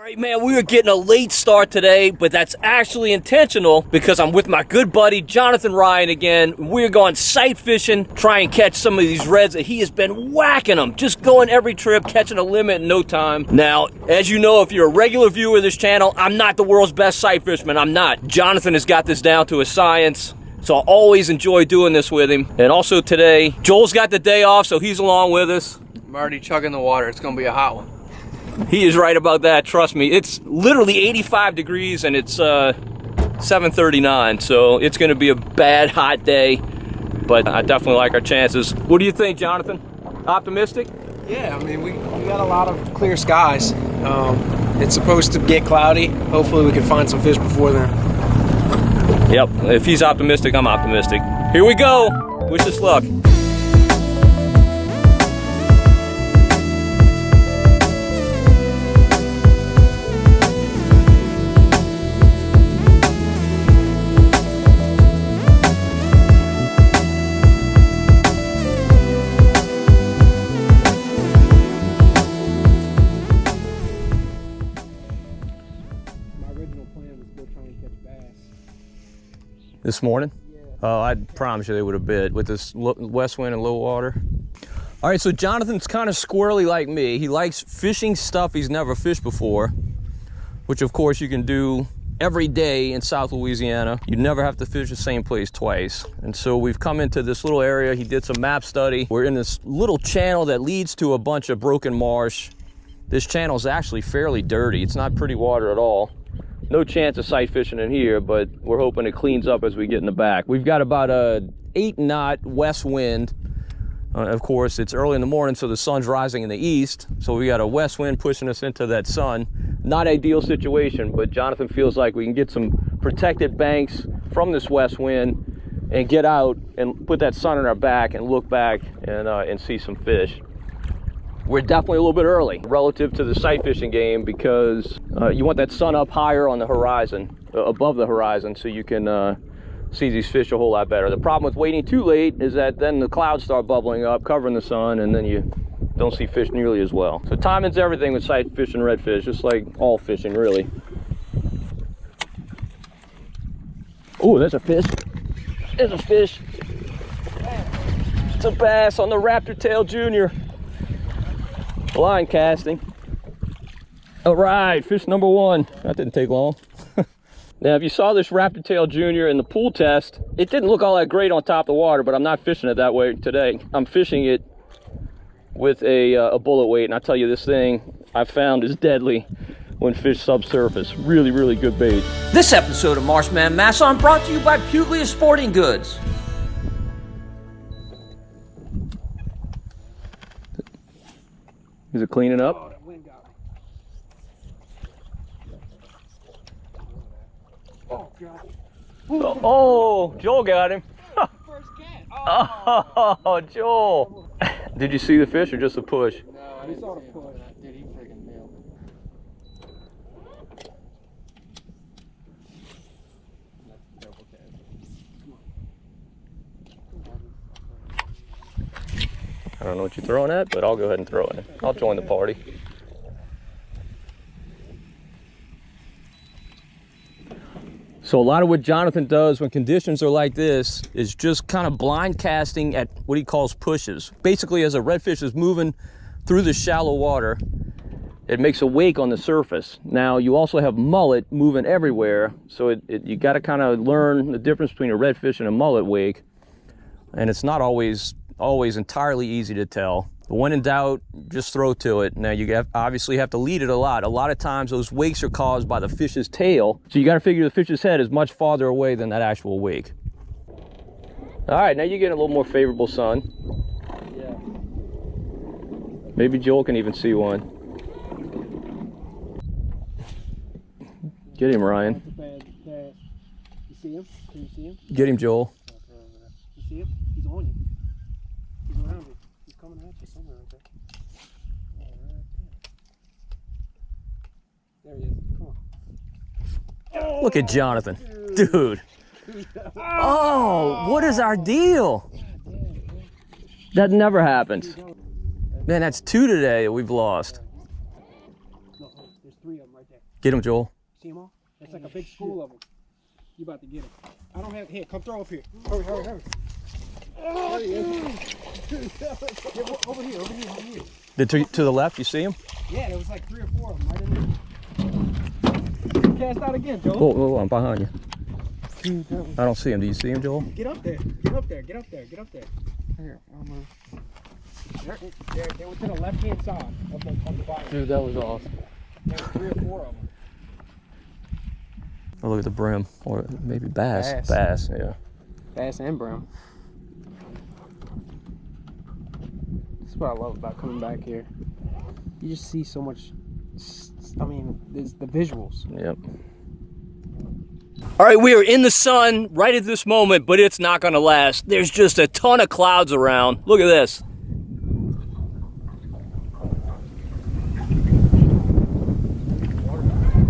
Alright, man, we are getting a late start today, but that's actually intentional because I'm with my good buddy Jonathan Ryan again. We're going sight fishing, try and catch some of these reds that he has been whacking them, just going every trip, catching a limit in no time. Now, as you know, if you're a regular viewer of this channel, I'm not the world's best sight fisherman. I'm not. Jonathan has got this down to a science, so I always enjoy doing this with him. And also today, Joel's got the day off, so he's along with us. I'm already chugging the water. It's gonna be a hot one. He is right about that, trust me. It's literally 85 degrees and it's 7:39, so it's gonna be a bad hot day, but I definitely like our chances. What do you think, Jonathan? Optimistic? Yeah, I mean, we got a lot of clear skies. It's supposed to get cloudy. Hopefully we can find some fish before then. Yep, if he's optimistic, I'm optimistic. Here we go. Wish us luck. This morning? Yeah. Oh, I promise you they would have bit with this west wind and low water. All right, so Jonathan's kind of squirrely like me. He likes fishing stuff he's never fished before, which of course you can do every day in South Louisiana. You never have to fish the same place twice. And so we've come into this little area. He did some map study. We're in this little channel that leads to a bunch of broken marsh. This channel is actually fairly dirty. It's not pretty water at all. No chance of sight fishing in here, but we're hoping it cleans up as we get in the back. We've got about a 8-knot west wind. Of course, it's early in the morning, so the sun's rising in the east. So we got a west wind pushing us into that sun. Not ideal situation, but Jonathan feels like we can get some protected banks from this west wind and get out and put that sun on our back and look back and see some fish. We're definitely a little bit early relative to the sight fishing game because you want that sun up higher on the horizon, above the horizon, so you can see these fish a whole lot better. The problem with waiting too late is that then the clouds start bubbling up, covering the sun, and then you don't see fish nearly as well. So timing's everything with sight fishing redfish, just like all fishing, really. Oh, there's a fish. There's a fish. It's a bass on the Raptor Tail Junior. Line casting. All right, fish number one. That didn't take long. Now, if you saw this Raptor Tail Junior in the pool test, it didn't look all that great on top of the water, but I'm not fishing it that way today. I'm fishing it with a bullet weight, and I tell you, this thing I found is deadly when fish subsurface. Really, really good bait. This episode of Marshman Masson brought to you by Puglia Sporting Goods. Is it cleaning up? Oh, God. Oh, Joel got him. Oh, Joel. Did you see the fish or just a push? No, I saw the push. Dude, he freaking nailed it. I don't know what you're throwing at, but I'll go ahead and throw it. I'll join the party. So a lot of what Jonathan does when conditions are like this is just kind of blind casting at what he calls pushes. Basically, as a redfish is moving through the shallow water, it makes a wake on the surface. Now, you also have mullet moving everywhere, so you got to kind of learn the difference between a redfish and a mullet wake, and it's not always entirely easy to tell. But when in doubt, just throw to it. Now, you obviously have to lead it a lot. A lot of times, those wakes are caused by the fish's tail, so you got to figure the fish's head is much farther away than that actual wake. All right, now you're getting a little more favorable sun. Yeah. Maybe Joel can even see one. Get him, Ryan. You see him? Can you see him? Get him, Joel. You see him? He's on you. He's around you. He's coming at you somewhere right there. Yeah, right there. There he is. Come on. Look at Jonathan. Dude. Oh, what is our deal? That never happens. Man, that's 2 today that we've lost. No, there's 3 of them right right there. Get him, Joel. See them all? It's like a big school of them. You about to get them. I don't have. Here, come throw up here. Hurry, hurry, hurry. Oh, over here, over here, over here. To the left, you see him? Yeah, there was like 3 or 4 of them right in there. Cast out again, Joel. Whoa, I'm behind you. I don't see him. Do you see him, Joel? Get up there. Get up there. Get up there. Get up there. Here, they were to the left-hand side of the body. Dude, that was awesome. There were 3 or 4 of them. Oh, look at the brim. Or maybe bass. Bass. Bass, yeah. Bass and brim. That's what I love about coming back here. You just see so much. I mean, there's the visuals. Yep. All right, we are in the sun right at this moment, but it's not gonna last. There's just a ton of clouds around. Look at this.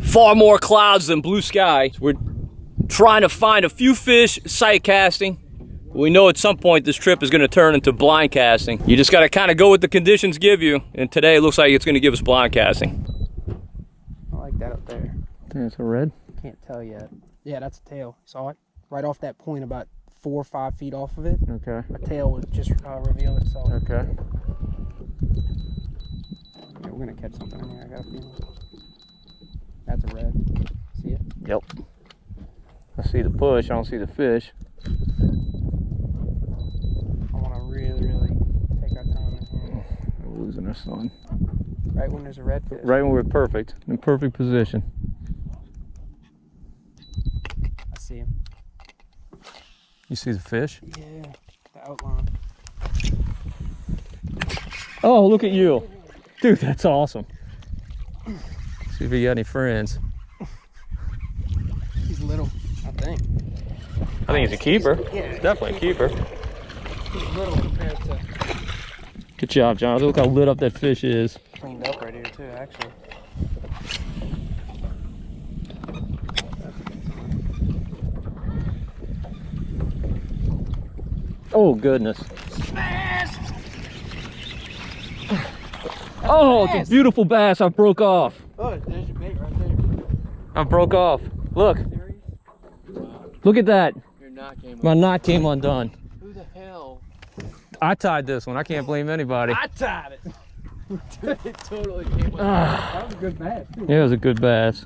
Far more clouds than blue sky. We're trying to find a few fish sight casting. We know at some point this trip is gonna turn into blind casting. You just gotta kind of go with the conditions give you. And today it looks like it's gonna give us blind casting. I like that up there. There's a red. Can't tell yet. Yeah, that's a tail. Saw it? Right off that point, about 4 or 5 feet off of it. Okay. A tail would just reveal itself. Okay. Yeah, we're gonna catch something in here. I got a feeling. That's a red. See it? Yep. I see the push. I don't see the fish. I want to really take our time in here. We're losing our sun. Right when there's a red fish. Right when we're perfect, in perfect position. I see him. You see the fish? Yeah, the outline. Oh, look at you. Dude, that's awesome. See if you got any friends. He's little, I think. I think he's a keeper. Yeah, It's definitely a keeper. He's little compared to... Good job, Jonathan. Look how lit up that fish is. Cleaned up right here too, actually. Oh, goodness. Oh, it's a beautiful bass. I broke off. Oh, there's your bait right there. I broke off. Look. Look at that. Your knot came My knot came undone. Who the hell? I tied this one. I can't blame anybody. I tied it. It totally came with That was a good bass too. Yeah, it was a good bass.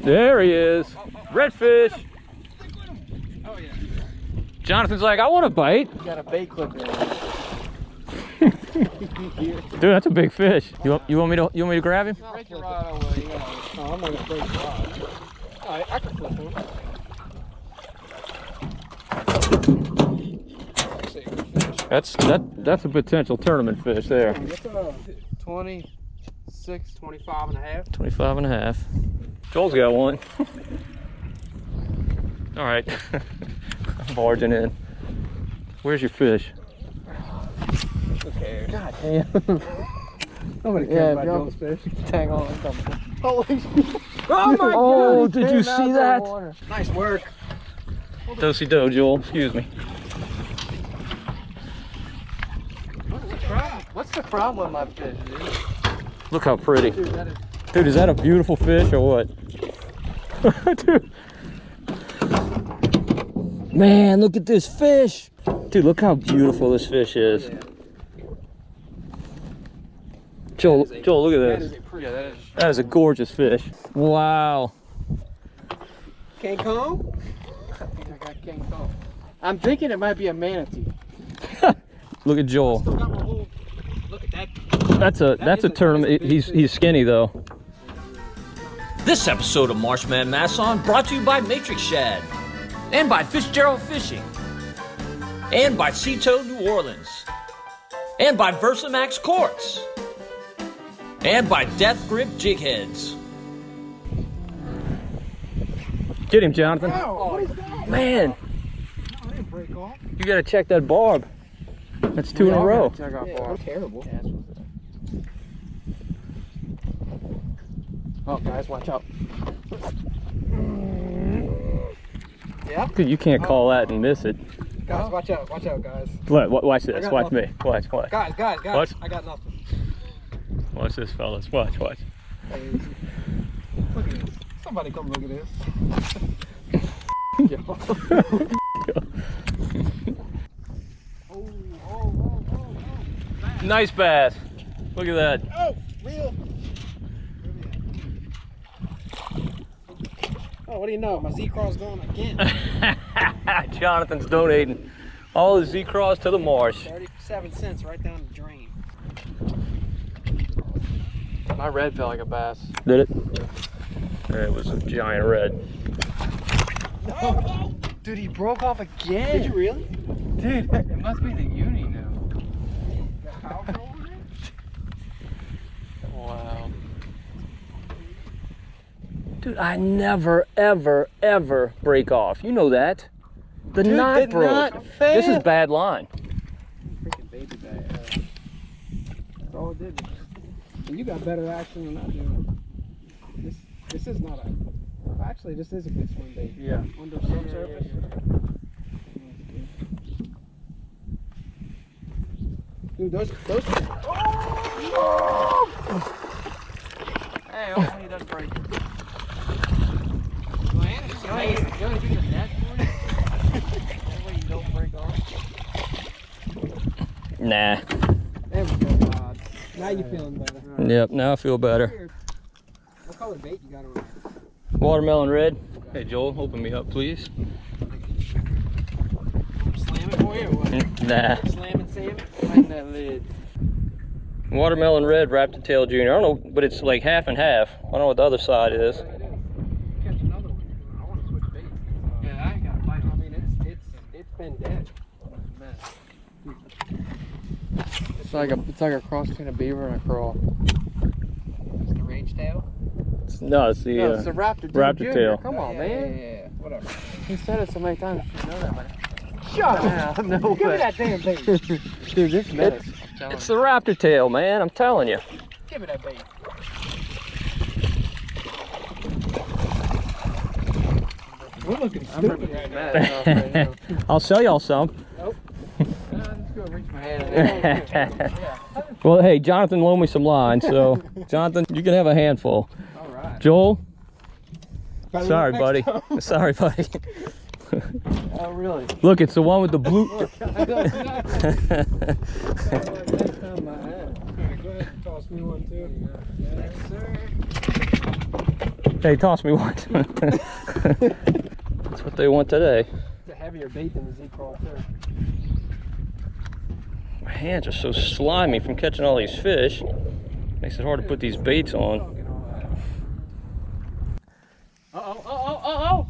There he is. Redfish. Oh yeah. Jonathan's like, I want a bite. You got a bait clip in Dude, that's a big fish. You want me to grab him? Break your rod away, you know. No, I'm not gonna break the rod. Alright, I can flip him. That's a potential tournament fish there. What's 26, 25 and a half? 25 and a half. Joel's got one. All right. I'm barging in. Where's your fish? Who cares? God damn. Nobody cares about Joel's fish. Tag on. Holy shit. Oh my god! Oh, did you see that? Nice work. Do-si-do, Joel. Excuse me. What's the problem with my fish, dude? Look how pretty. Dude, Dude, is that a beautiful fish or what? Dude. Man, look at this fish. Dude, look how beautiful this fish is. Joel, look at this. That is a gorgeous fish. Wow. King Kong? I think I got King Kong. I'm thinking it might be a manatee. Look at Joel. Look at that. That's a tournament. He's skinny though. This episode of Marshman Masson brought to you by Matrix Shad, and by Fitzgerald Fishing, and by Cito New Orleans, and by Versamax Quartz, and by Death Grip Jig Heads. Get him, Jonathan. Oh, what is that? Man, No, I didn't break off. you gotta check that barb. That's 2 in a row. Check out Yeah, I'm terrible. Oh, guys, watch out. Yeah. Dude, you can't call that and miss it. Guys, watch out, guys. Watch this. Watch nothing. me. Watch. Guys, Watch. I got nothing. Watch this, fellas. Watch. Hey, look at this. Somebody come look at this. Nice bass. Look at that. Oh, reel. Oh, what do you know? My Z-Craw's going again. Jonathan's donating all his Z-Craws to the Marsh. 37 cents right down the drain. My red felt like a bass. Did it? Yeah, it was a giant red. Oh, dude, he broke off again. Did you really? Dude, it must be the uni now. Wow. Dude, I never, ever, ever break off. You know that. The knot broke. Not fail. This is bad line. Freaking baby bag. That's all it did. And you got better action than I do. This is not a. Actually, this is a good swim bait. Yeah. Under subsurface. Dude, those. Oh! Hey, hopefully he doesn't break. You want to do the net for you? That way you don't break off. Nah. There we go, God. Now you're feeling better. Yep, now I feel better. What color bait you got on there? Watermelon red. Hey, Joel, open me up, please. Slam it for you or what? Nah. Slam and Sam? Tighten that lid. Watermelon red, Raptor Tail Junior. I don't know, but it's like half and half. I don't know what the other side is. Catch another one. I want to switch baits. Yeah, I ain't got a bite. I mean, it's been dead. It's like a cross between a beaver and a crawl. It's the range tail? No, it's the, It's a raptor. Raptor Junior. tail. Come on, man. Yeah, whatever. He said it so many times. You should know that, man. Shut up! No Give me way. that damn bait. Dude, this mess. It's the Raptor Tail, man. I'm telling you. Give me that bait. We're looking stupid right now. I'll sell y'all some. Nope. Let's go reach my hand in there. Well, hey, Jonathan loaned me some line, so Jonathan, you can have a handful. All right. Joel, Better sorry, luck buddy. next time. Sorry, buddy. Oh, really? Look, it's the one with the blue. Next time I have. Go ahead and toss me one too. Yes, sir. Hey, toss me one. That's what they want today. It's a heavier bait than the Z-Crawl too. My hands are so slimy from catching all these fish. Makes it hard to put these baits on. Uh-oh.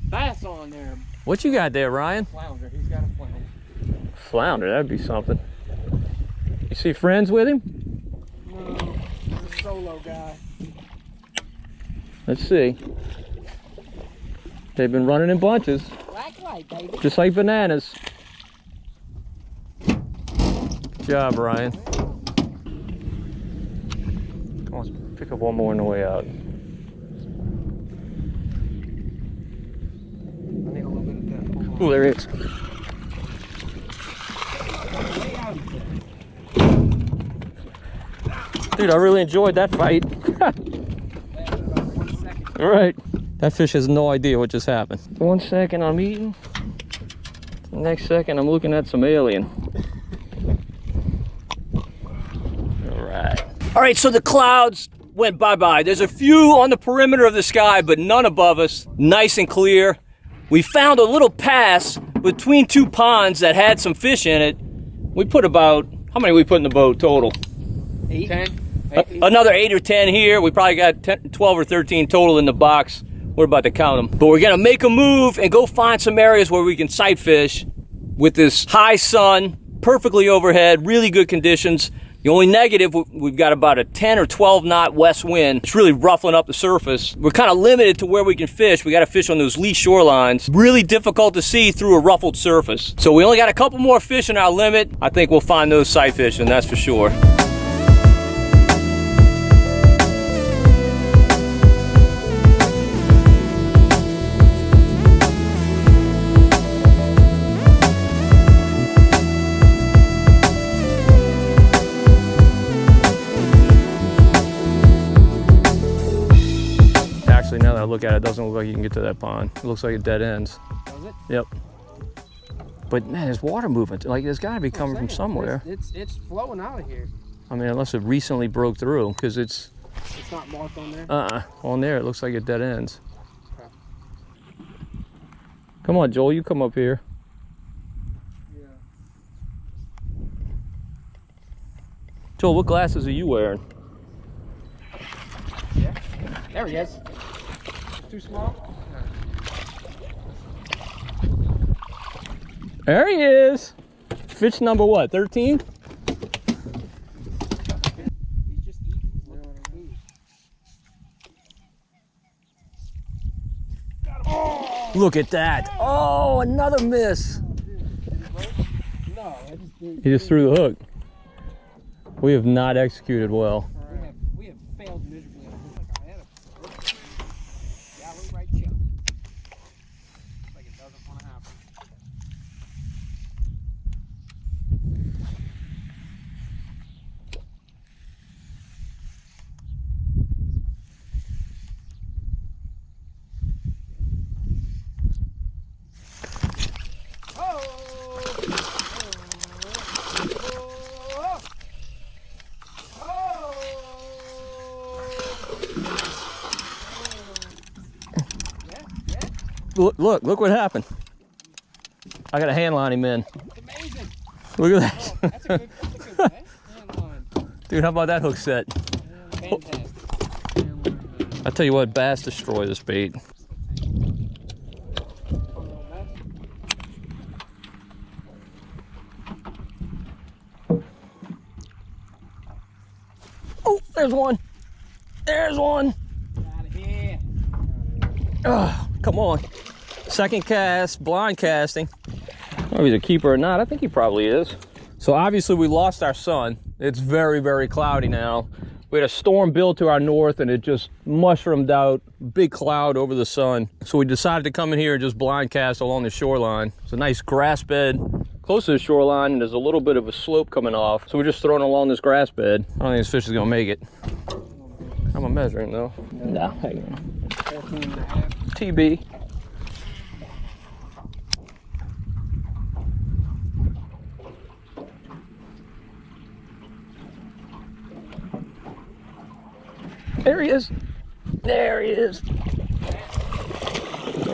Bass on there. What you got there, Ryan? Flounder. He's got a flounder. Flounder, that'd be something. You see friends with him? No, he's a solo guy. Let's see. They've been running in bunches, Black light, baby. just like bananas. Good job, Ryan. Come on, let's pick up one more on the way out. I need a little bit of that. Oh, there he is. Dude, I really enjoyed that fight. All right. That fish has no idea what just happened. 1 second I'm eating. The next second I'm looking at some alien. All right, so the clouds went bye-bye. There's a few on the perimeter of the sky, but none above us. Nice and clear. We found a little pass between two ponds that had some fish in it. We put about, how many we put in the boat total? 8? 10? Another 8 or 10 here. We probably got 12 or 13 total in the box. We're about to count them. But we're gonna make a move and go find some areas where we can sight fish with this high sun, perfectly overhead, really good conditions. The only negative, we've got about a 10 or 12 knot west wind. It's really ruffling up the surface. We're kind of limited to where we can fish. We got to fish on those lee shorelines. Really difficult to see through a ruffled surface. So we only got a couple more fish in our limit. I think we'll find those sight fishing, that's for sure. I look at it, it doesn't look like you can get to that pond. It looks like it dead ends. Does it? Yep. But man, there's water movement. Like there's got to be coming from somewhere. It's flowing out of here. I mean, unless it recently broke through, because it's not marked on there? On there, it looks like it dead ends. Okay. Come on, Joel, you come up here. Yeah. Joel, what glasses are you wearing? Yeah. There he is. Too small? There he is. Fish number what, 13? He's just eating. He's looking for food. Look at that. Oh, another miss. No, I just didn't. He just threw the hook. We have not executed well. We have failed miserably. I had a yellow right chip. Like it doesn't want to happen. Look what happened. I got a hand line him in. It's amazing. Look at that. Oh, that's a good hand line. Dude, how about that hook set? Fantastic. I tell you what, bass destroy this bait. Oh, there's one. There's one. Out of here. Oh, come on. Second cast, blind casting. I don't know if he's a keeper or not. I think he probably is. So obviously we lost our sun. It's very, very cloudy now. We had a storm built to our north and it just mushroomed out, big cloud over the sun. So we decided to come in here and just blind cast along the shoreline. It's a nice grass bed close to the shoreline and there's a little bit of a slope coming off. So we're just throwing along this grass bed. I don't think this fish is gonna make it. How am I measuring though? No, hang on. 14.5. TB. There he is. There he is.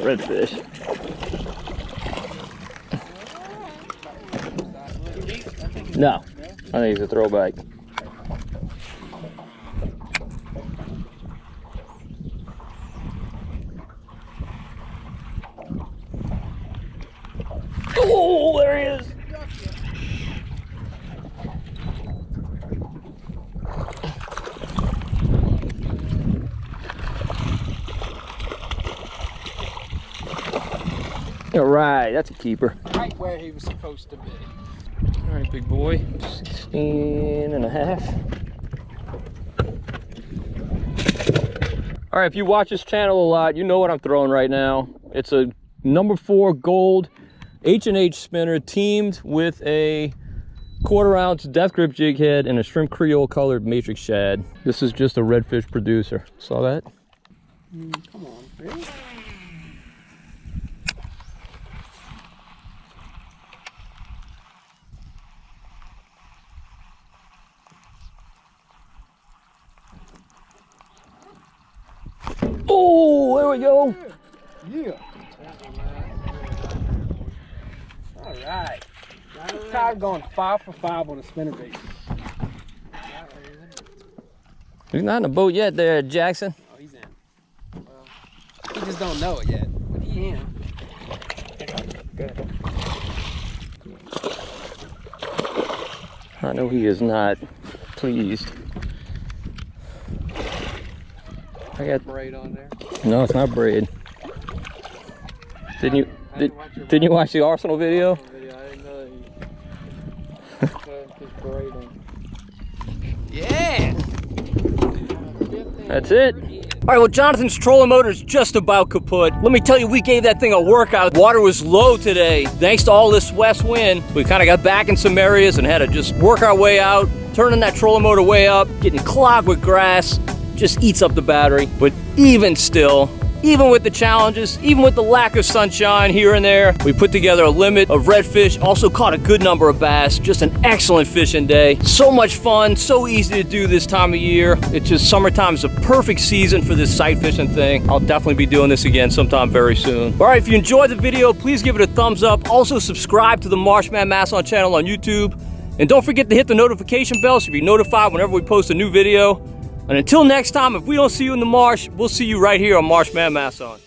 Redfish. No, I think he's a throwback. Oh, there he is. All right, that's a keeper. Right where he was supposed to be. All right, big boy, 16.5. All right, if you watch this channel a lot, you know what I'm throwing right now. It's a number 4 gold H&H spinner teamed with a 1/4 ounce death grip jig head and a shrimp creole colored matrix shad. This is just a redfish producer. Saw that? Come on, really? Oh, there we go. Yeah. All right. Todd going 5 for 5 on a spinner bait. He's not in the boat yet there, Jackson. Oh, he's in. Well, he just don't know it yet, but he in. Good. I know he is not pleased. I got Braid on there. no, it's not braid. Didn't you watch the Arsenal video? I didn't know that he put his braid on. Yeah. That's it. All right, well, Jonathan's trolling motor's just about kaput. Let me tell you, we gave that thing a workout. Water was low today. Thanks to all this west wind, we kind of got back in some areas and had to just work our way out, turning that trolling motor way up, getting clogged with grass. Just eats up the battery. But even still, even with the challenges, even with the lack of sunshine here and there. We put together a limit of redfish, also caught a good number of bass, just an excellent fishing day. So much fun, so easy to do this time of year. It's just summertime is a perfect season for this sight fishing thing. I'll definitely be doing this again sometime very soon. All right, if you enjoyed the video, please give it a thumbs up. Also subscribe to the Marshman Masson channel on YouTube. And don't forget to hit the notification bell so you'll be notified whenever we post a new video. And until next time, if we don't see you in the marsh, we'll see you right here on Marshman Masson.